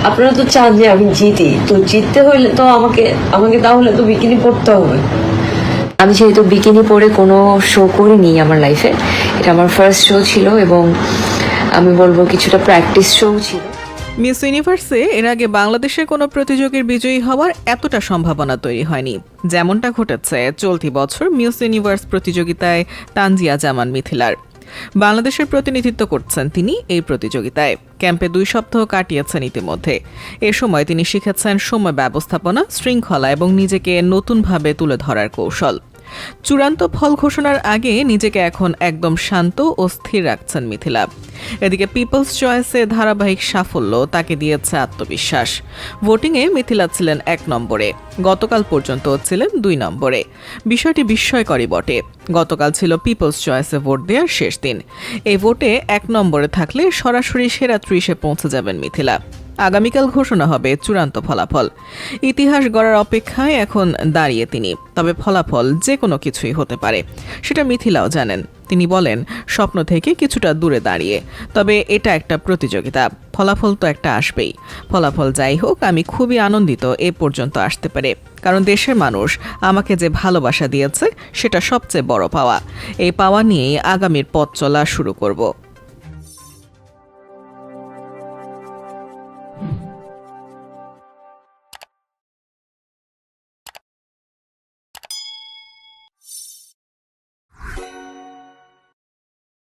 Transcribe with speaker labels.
Speaker 1: আপনারা তো চান যে আমি জিতি, তো জিততে হইলে তো আমাকে আমাকে তাহলে তো বিকিনি পড়তে হবে। আমি যেহেতু বিকিনি পরে কোনো শো করিনি আমার লাইফে, এটা আমার ফার্স্ট শো ছিল এবং আমি বলবো কিছুটা প্র্যাকটিস শো ছিল।
Speaker 2: মিস ইউনিভার্সে এর আগে বাংলাদেশের কোনো প্রতিযোগীর বিজয়ী হওয়ার এতটা সম্ভাবনা তৈরি হয়নি, যেমনটা ঘটেছে চলতি বছর মিস ইউনিভার্স প্রতিযোগিতায় তানজিয়া জামান মিথিলার। বাংলাদেশের প্রতিনিধিত্ব করছেন তিনি এই প্রতিযোগিতায়। ক্যাম্পে 2 সপ্তাহ কাটিয়েছেন ইতিমধ্যে। এ সময় তিনি শিখেছেন সময় ব্যবস্থাপনা, শৃঙ্খলা এবং নিজেকে নতুনভাবে তুলে ধরার কৌশল। চূড়ান্ত ফল ঘোষণার আগে নিজেকে এখন একদম শান্ত ও স্থির রাখছেন মিথিলা। এদিকে পিপলস চয়েসে ধারাবাহিক সাফল্য তাকে দিয়েছে আত্মবিশ্বাস। ভোটিংয়ে মিথিলা ছিলেন 1 নম্বরে, গতকাল পর্যন্ত ছিলেন 2 নম্বরে। বিষয়টি বিস্ময়করই বটে। গতকাল ছিল পিপলস চয়েসে ভোট দেওয়ার শেষ দিন। এই ভোটে 1 নম্বরে থাকলে সরাসরি সেরা 30-এ পৌঁছে যাবেন মিথিলা। আগামীকাল ঘোষণা হবে চূড়ান্ত ফলাফল। ইতিহাস গড়ার অপেক্ষায় এখন দাঁড়িয়ে তিনি। তবে ফলাফল যে কোনো কিছুই হতে পারে, সেটা মিথিলাও জানেন। তিনি বলেন, স্বপ্ন থেকে কিছুটা দূরে দাঁড়িয়ে, তবে এটা একটা প্রতিযোগিতা, ফলাফল তো একটা আসবেই। ফলাফল যাই হোক, আমি খুবই আনন্দিত এ পর্যন্ত আসতে পারে, কারণ দেশের মানুষ আমাকে যে ভালোবাসা দিয়েছে সেটা সবচেয়ে বড় পাওয়া। এই পাওয়া নিয়েই আগামীর পথ চলা শুরু করব।